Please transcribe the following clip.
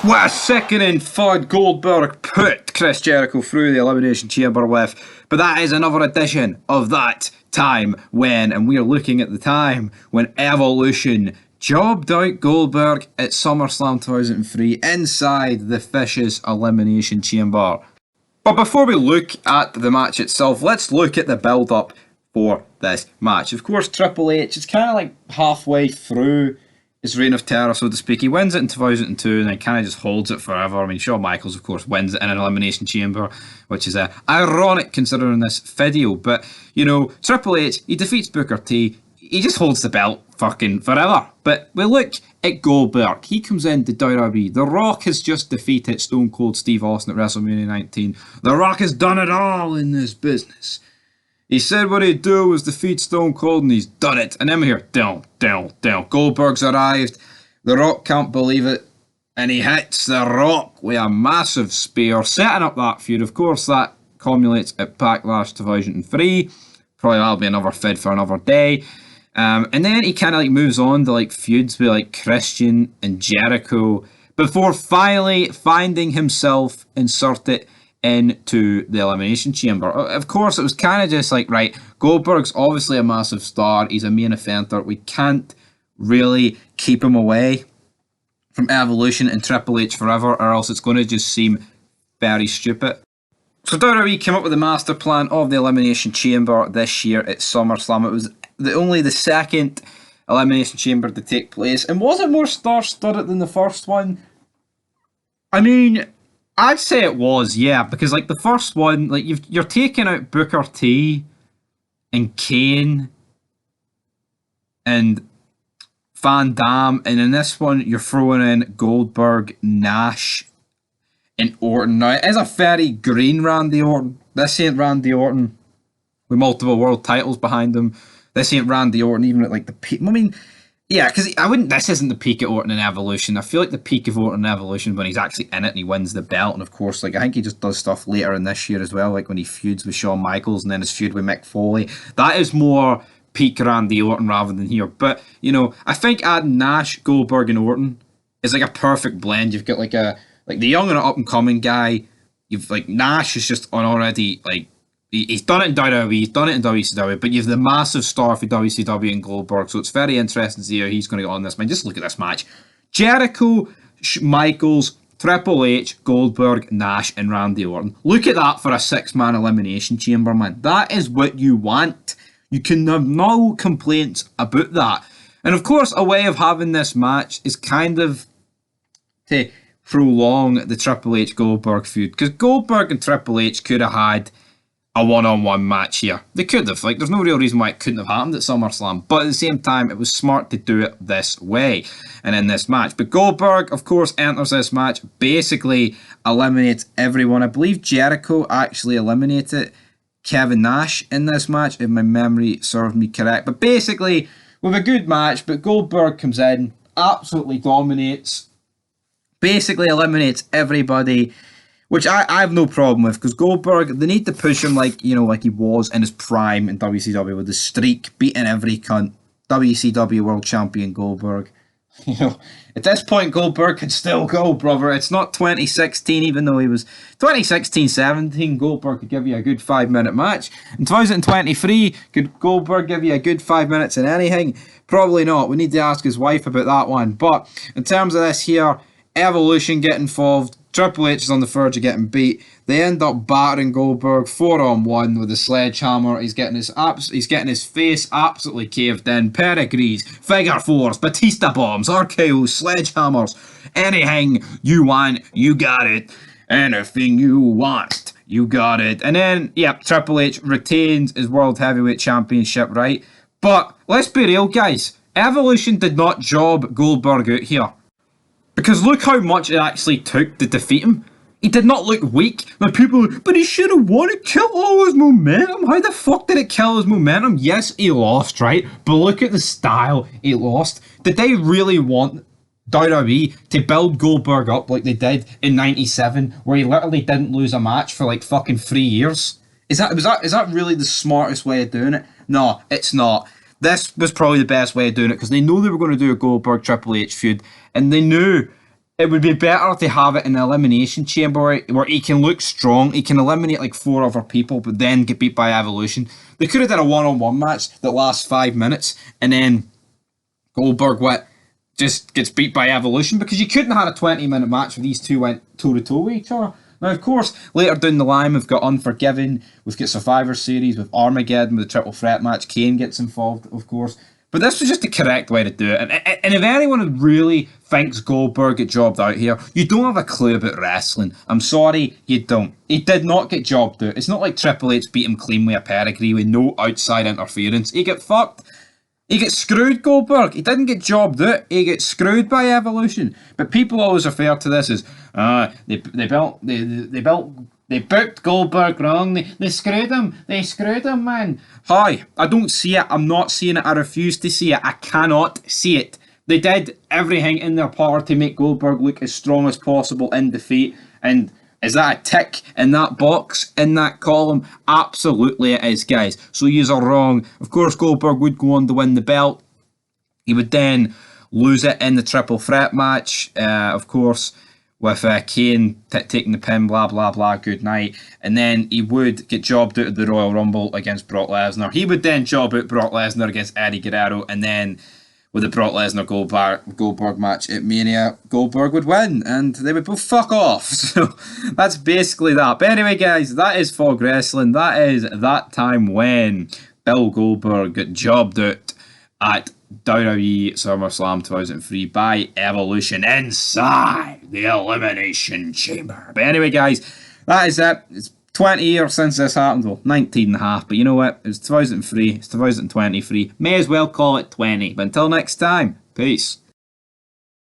What a sickening thud Goldberg put Chris Jericho through the Elimination Chamber with. But that is another edition of that time when, and we're looking at the time when Evolution jobbed out Goldberg at SummerSlam 2003 inside the Fish's Elimination Chamber. But before we look at the match itself, let's look at the build-up for this match. Of course, Triple H is kind of like halfway through his reign of terror, so to speak. He wins it in 2002 and then kind of just holds it forever. I mean, Shawn Michaels, of course, wins it in an Elimination Chamber, which is ironic considering this video. But, you know, Triple H, he defeats Booker T. He just holds the belt fucking forever. But we look at Goldberg. He comes into WWE. The Rock has just defeated Stone Cold Steve Austin at WrestleMania 19. The Rock has done it all in this business. He said what he'd do was defeat Stone Cold, and he's done it. And then we hear, down. Goldberg's arrived. The Rock can't believe it. And he hits The Rock with a massive spear, setting up that feud. Of course, that culminates at Backlash 2003. Probably that'll be another fid for another day. And then he kind of like moves on to like feuds with like Christian and Jericho before finally finding himself inserted into the Elimination Chamber. Of course, it was kind of just like, right, Goldberg's obviously a massive star. He's a main eventer. We can't really keep him away from Evolution and Triple H forever, or else it's going to just seem very stupid. So WWE came up with the master plan of the Elimination Chamber this year at SummerSlam. It was only the second Elimination Chamber to take place. And was it more star-studded than the first one? I mean, I'd say it was, yeah, because like the first one, like you're taking out Booker T and Kane and Van Dam, and in this one you're throwing in Goldberg, Nash, and Orton. Now it is a very green Randy Orton. This ain't Randy Orton with multiple world titles behind him. This ain't Randy Orton even at like the peak. I mean, yeah, because this isn't the peak of Orton in Evolution. I feel like the peak of Orton in Evolution when he's actually in it and he wins the belt. And of course, like I think he just does stuff later in this year as well, like when he feuds with Shawn Michaels and then his feud with Mick Foley. That is more peak Randy Orton rather than here. But, you know, I think adding Nash, Goldberg, and Orton is like a perfect blend. You've got like the young and up and coming guy. You've like Nash is just on already like he's done it in WWE, he's done it in WCW, but you've the massive star for WCW and Goldberg, so it's very interesting to see how he's going to get on this. Man, just look at this match. Jericho, Michaels, Triple H, Goldberg, Nash, and Randy Orton. Look at that for a 6-man Elimination Chamber, man. That is what you want. You can have no complaints about that. And of course, a way of having this match is kind of to prolong the Triple H Goldberg feud, because Goldberg and Triple H could have had a one-on-one match here. They could have. Like, there's no real reason why it couldn't have happened at SummerSlam. But at the same time, it was smart to do it this way and in this match. But Goldberg, of course, enters this match, basically eliminates everyone. I believe Jericho actually eliminated Kevin Nash in this match, if my memory serves me correct. But basically, with a good match, but Goldberg comes in, absolutely dominates, basically eliminates everybody, which I have no problem with, because Goldberg, they need to push him like, you know, like he was in his prime in WCW with the streak, beating every cunt. WCW World Champion Goldberg. You know, at this point, Goldberg could still go, brother. It's not 2016, even though he was 2016-17. Goldberg could give you a good 5-minute match. In 2023, could Goldberg give you a good 5 minutes in anything? Probably not. We need to ask his wife about that one. But in terms of this here, Evolution get involved. Triple H is on the verge of getting beat. They end up battering Goldberg 4-on-1 with a sledgehammer. He's getting his face absolutely caved in. Pedigrees, figure fours, Batista bombs, RKO, sledgehammers. Anything you want, you got it. Anything you want, you got it. And then, yeah, Triple H retains his World Heavyweight Championship, right? But let's be real, guys. Evolution did not job Goldberg out here. Because look how much it actually took to defeat him. He did not look weak. Now people, but he should have won. It killed all his momentum. How the fuck did it kill his momentum? Yes, he lost, right? But look at the style he lost. Did they really want WWE to build Goldberg up like they did in '97, where he literally didn't lose a match for like fucking 3 years? Is that really the smartest way of doing it? No, it's not. This was probably the best way of doing it, because they know they were going to do a Goldberg Triple H feud, and they knew It would be better to have it in an elimination chamber where he can look strong. He can eliminate like four other people, but then get beat by Evolution. They could have done a one-on-one match that lasts 5 minutes, and then Goldberg just gets beat by Evolution, because you couldn't have had a 20-minute match where these two went toe to toe with each other. Now, of course, later down the line, we've got Unforgiven, we've got Survivor Series, with Armageddon, with the triple threat match. Kane gets involved, of course. But this was just the correct way to do it. And if anyone really thinks Goldberg got jobbed out here, you don't have a clue about wrestling. I'm sorry, you don't. He did not get jobbed out. It's not like Triple H beat him clean with a pedigree with no outside interference. He got fucked. He gets screwed, Goldberg. He didn't get jobbed out. He gets screwed by Evolution. But people always refer to this as, they booked Goldberg wrong. They screwed him. They screwed him, man. Hi, I don't see it. I'm not seeing it. I refuse to see it. I cannot see it. They did everything in their power to make Goldberg look as strong as possible in defeat. And is that a tick in that box, in that column? Absolutely it is, guys. So yous are wrong. Of course, Goldberg would go on to win the belt. He would then lose it in the triple threat match, of course, with Kane taking the pin, blah, blah, blah, good night. And then he would get jobbed out of the Royal Rumble against Brock Lesnar. He would then job out Brock Lesnar against Eddie Guerrero, and then with the Brock Lesnar Goldberg match at Mania, Goldberg would win, and they would both fuck off. So that's basically that. But anyway, guys, that is Fog Wrestling. That is that time when Bill Goldberg got jobbed out at WWE SummerSlam 2003 by Evolution inside the Elimination Chamber. But anyway, guys, that is it. It's 20 years since this happened. Well, 19 and a half, but you know what? It's 2003, it's 2023. May as well call it 20. But until next time, peace.